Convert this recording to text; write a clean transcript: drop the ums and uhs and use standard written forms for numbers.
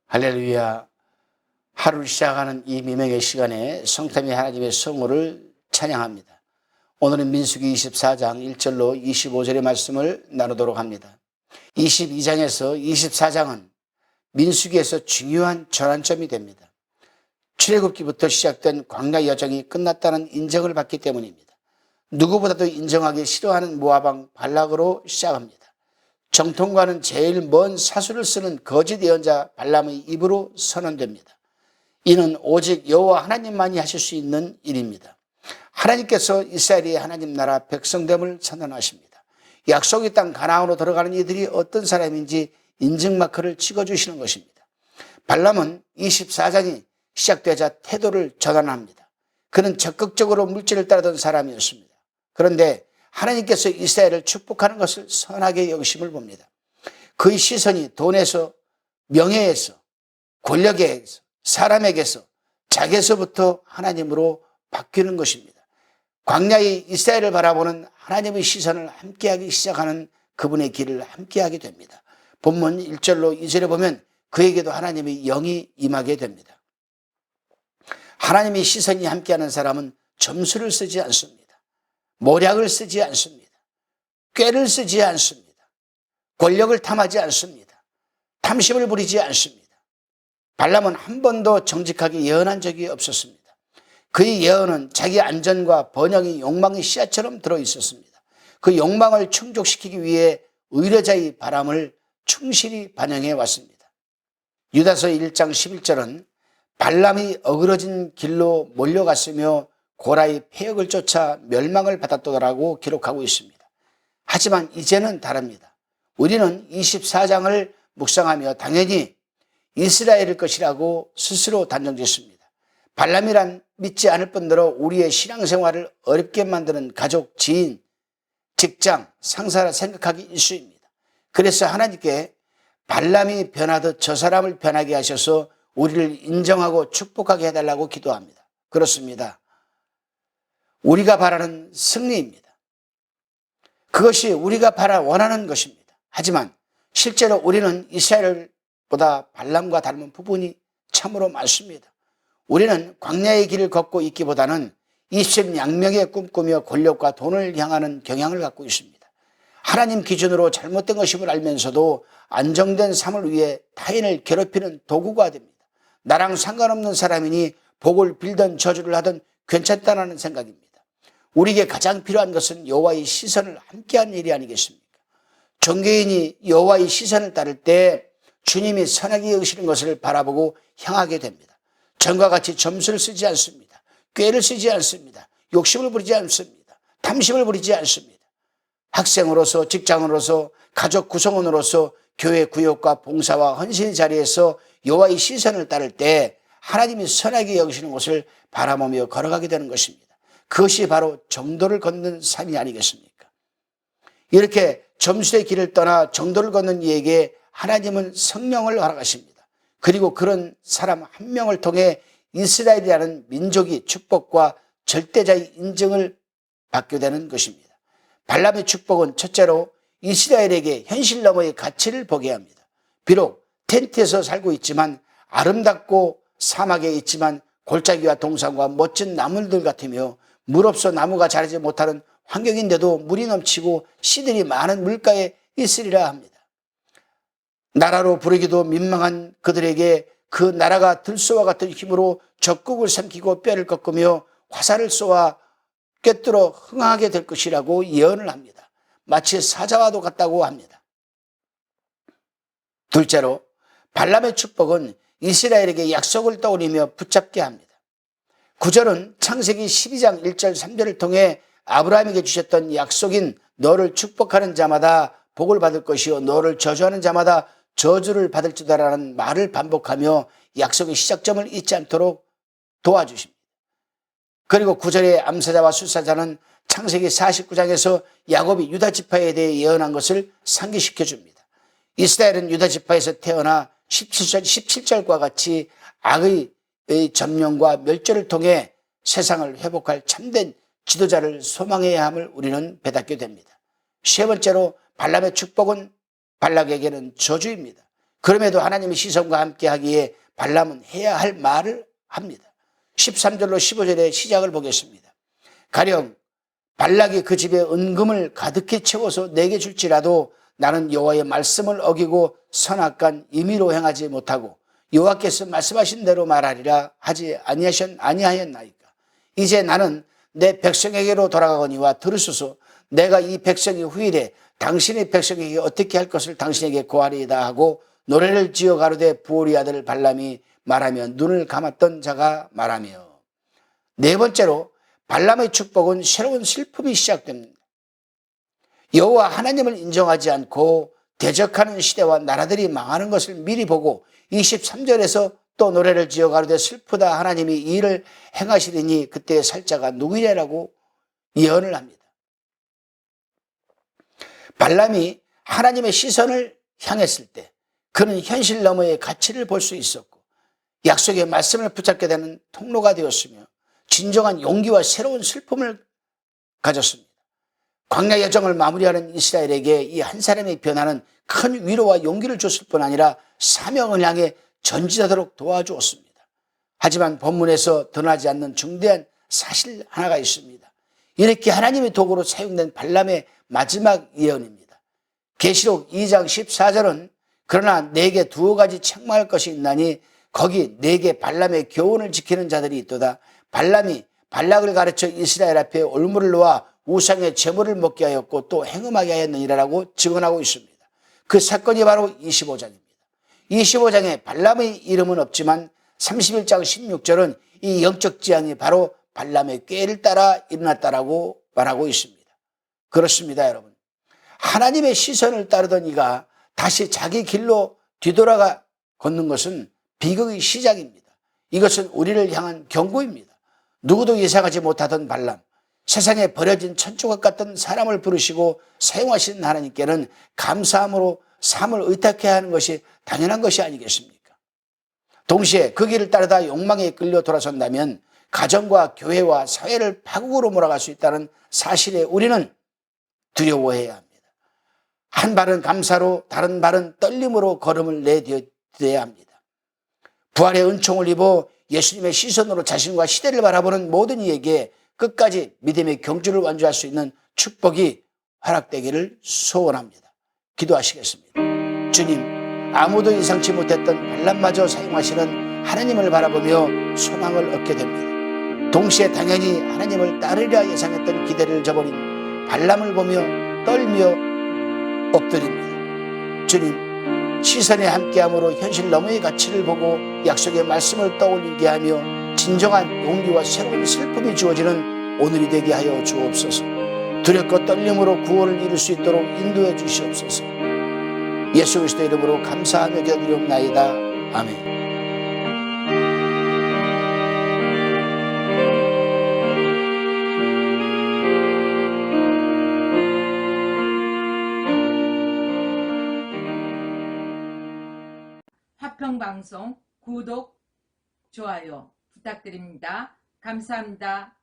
할렐루야. 하루를 시작하는 이 미명의 시간에 성탐이 하나님의 성호를 찬양합니다. 오늘은 민수기 24장 1절로 25절의 말씀을 나누도록 합니다. 22장에서 24장은 민수기에서 중요한 전환점이 됩니다. 출애굽기부터 시작된 광야 여정이 끝났다는 인정을 받기 때문입니다. 누구보다도 인정하기 싫어하는 모압왕 발락으로 시작합니다. 정통과는 제일 먼 사수를 쓰는 거짓 예언자 발람의 입으로 선언됩니다. 이는 오직 여호와 하나님만이 하실 수 있는 일입니다. 하나님께서 이스라엘이 하나님 나라 백성됨을 선언하십니다. 약속의 땅 가나안으로 들어가는 이들이 어떤 사람인지 인증마크를 찍어주시는 것입니다. 발람은 24장이 시작되자 태도를 전환합니다. 그는 적극적으로 물질을 따르던 사람이었습니다. 그런데 하나님께서 이스라엘을 축복하는 것을 선하게 여기심을 봅니다. 그의 시선이 돈에서, 명예에서, 권력에서, 사람에게서, 자기에서부터 하나님으로 바뀌는 것입니다. 광야의 이스라엘을 바라보는 하나님의 시선을 함께하기 시작하는 그분의 길을 함께하게 됩니다. 본문 1절로 2절에 보면 그에게도 하나님의 영이 임하게 됩니다. 하나님의 시선이 함께하는 사람은 점수를 쓰지 않습니다. 모략을 쓰지 않습니다. 꾀를 쓰지 않습니다. 권력을 탐하지 않습니다. 탐심을 부리지 않습니다. 발람은 한 번도 정직하게 예언한 적이 없었습니다. 그의 예언은 자기 안전과 번영의 욕망의 씨앗처럼 들어있었습니다. 그 욕망을 충족시키기 위해 의뢰자의 바람을 충실히 반영해 왔습니다. 유다서 1장 11절은 발람이 어그러진 길로 몰려갔으며 고라의 폐역을 쫓아 멸망을 받았더라고 기록하고 있습니다. 하지만 이제는 다릅니다. 우리는 24장을 묵상하며 당연히 이스라엘일 것이라고 스스로 단정짓습니다. 발람이란 믿지 않을 뿐더러 우리의 신앙생활을 어렵게 만드는 가족, 지인, 직장, 상사라 생각하기 일쑤입니다. 그래서 하나님께 발람이 변하듯 저 사람을 변하게 하셔서 우리를 인정하고 축복하게 해달라고 기도합니다. 그렇습니다. 우리가 바라는 승리입니다. 그것이 우리가 원하는 것입니다. 하지만 실제로 우리는 이스라엘보다 발람과 닮은 부분이 참으로 많습니다. 우리는 광야의 길을 걷고 있기보다는 입신양명에 꿈꾸며 권력과 돈을 향하는 경향을 갖고 있습니다. 하나님 기준으로 잘못된 것임을 알면서도 안정된 삶을 위해 타인을 괴롭히는 도구가 됩니다. 나랑 상관없는 사람이니 복을 빌던 저주를 하든 괜찮다는 생각입니다. 우리에게 가장 필요한 것은 여호와의 시선을 함께하는 일이 아니겠습니까? 종교인이 여호와의 시선을 따를 때 주님이 선하게 여기시는 것을 바라보고 향하게 됩니다. 전과 같이 점수를 쓰지 않습니다. 꾀를 쓰지 않습니다. 욕심을 부리지 않습니다. 탐심을 부리지 않습니다. 학생으로서, 직장으로서, 가족 구성원으로서 교회 구역과 봉사와 헌신의 자리에서 여호와의 시선을 따를 때 하나님이 선하게 여기시는 것을 바라보며 걸어가게 되는 것입니다. 그것이 바로 정도를 걷는 삶이 아니겠습니까? 이렇게 점수의 길을 떠나 정도를 걷는 이에게 하나님은 성령을 허락하십니다. 그리고 그런 사람 한 명을 통해 이스라엘이라는 민족이 축복과 절대자의 인정을 받게 되는 것입니다. 발람의 축복은 첫째로 이스라엘에게 현실 너머의 가치를 보게 합니다. 비록 텐트에서 살고 있지만 아름답고 사막에 있지만 골짜기와 동산과 멋진 나무들 같으며 물 없어 나무가 자라지 못하는 환경인데도 물이 넘치고 씨들이 많은 물가에 있으리라 합니다. 나라로 부르기도 민망한 그들에게 그 나라가 들소와 같은 힘으로 적국을 삼키고 뼈를 꺾으며 화살을 쏘아 꿰뚫어 흥하게 될 것이라고 예언을 합니다. 마치 사자와도 같다고 합니다. 둘째로 발람의 축복은 이스라엘에게 약속을 떠올리며 붙잡게 합니다. 9절은 창세기 12장 1절 3절을 통해 아브라함에게 주셨던 약속인 너를 축복하는 자마다 복을 받을 것이요 너를 저주하는 자마다 저주를 받을지다라는 말을 반복하며 약속의 시작점을 잊지 않도록 도와주십니다. 그리고 9절의 암사자와 술사자는 창세기 49장에서 야곱이 유다 지파에 대해 예언한 것을 상기시켜 줍니다. 이스라엘은 유다 지파에서 태어나 17절과 같이 악의 점령과 멸절을 통해 세상을 회복할 참된 지도자를 소망해야 함을 우리는 배닫게 됩니다. 세 번째로 발람의 축복은 발락에게는 저주입니다. 그럼에도 하나님의 시선과 함께 하기에 발람은 해야 할 말을 합니다. 13절로 15절의 시작을 보겠습니다. 가령 발락이 그 집에 은금을 가득히 채워서 내게 줄지라도 나는 여호와의 말씀을 어기고 선악간 임의로 행하지 못하고 여호와께서 말씀하신 대로 말하리라 하지 아니하였나이까. 이제 나는 내 백성에게로 돌아가거니와 들으소서. 내가 이 백성이 후일에 당신의 백성에게 어떻게 할 것을 당신에게 고하리이다 하고 노래를 지어 가로되 부올의 아들 발람이 말하며 눈을 감았던 자가 말하며. 네 번째로 발람의 축복은 새로운 슬픔이 시작됩니다. 여호와 하나님을 인정하지 않고 대적하는 시대와 나라들이 망하는 것을 미리 보고 23절에서 또 노래를 지어 가로되 슬프다 하나님이 이 일을 행하시리니 그때의 살자가 누구이랴라고 예언을 합니다. 발람이 하나님의 시선을 향했을 때 그는 현실 너머의 가치를 볼 수 있었고 약속의 말씀을 붙잡게 되는 통로가 되었으며 진정한 용기와 새로운 슬픔을 가졌습니다. 광야 여정을 마무리하는 이스라엘에게 이 한 사람의 변화는 큰 위로와 용기를 줬을 뿐 아니라 사명을 향해 전진하도록 도와주었습니다. 하지만 본문에서 드러나지 않는 중대한 사실 하나가 있습니다. 이렇게 하나님의 도구로 사용된 발람의 마지막 예언입니다. 계시록 2장 14절은 그러나 내게 두어 가지 책망할 것이 있나니 거기 내게 발람의 교훈을 지키는 자들이 있도다. 발람이 발락을 가르쳐 이스라엘 앞에 올무를 놓아 우상의 제물을 먹게 하였고 또 행음하게 하였느니라라고 증언하고 있습니다. 그 사건이 바로 25장입니다. 25장에 발람의 이름은 없지만 31장 16절은 이 영적 지향이 바로 발람의 꾀를 따라 일어났다라고 말하고 있습니다. 그렇습니다, 여러분. 하나님의 시선을 따르던 이가 다시 자기 길로 뒤돌아가 걷는 것은 비극의 시작입니다. 이것은 우리를 향한 경고입니다. 누구도 예상하지 못하던 발람, 세상에 버려진 천조각 같던 사람을 부르시고 사용하시는 하나님께는 감사함으로 삶을 의탁해야 하는 것이 당연한 것이 아니겠습니까? 동시에 그 길을 따르다 욕망에 끌려 돌아선다면 가정과 교회와 사회를 파국으로 몰아갈 수 있다는 사실에 우리는 두려워해야 합니다. 한 발은 감사로 다른 발은 떨림으로 걸음을 내디뎌야 합니다. 부활의 은총을 입어 예수님의 시선으로 자신과 시대를 바라보는 모든 이에게 끝까지 믿음의 경주를 완주할 수 있는 축복이 허락되기를 소원합니다. 기도하시겠습니다. 주님, 아무도 예상치 못했던 발람마저 사용하시는 하나님을 바라보며 소망을 얻게 됩니다. 동시에 당연히 하나님을 따르리라 예상했던 기대를 저버린 발람을 보며 떨며 엎드립니다. 주님, 시선에 함께함으로 현실 너머의 가치를 보고 약속의 말씀을 떠올리게 하며 진정한 용기와 새로운 슬픔이 주어지는 오늘이 되게 하여 주옵소서. 두렵고 떨림으로 구원을 이룰 수 있도록 인도해 주시옵소서. 예수 그리스도의 이름으로 감사하며 기도드리옵나이다. 아멘. 화평방송 구독, 좋아요 부탁드립니다. 감사합니다.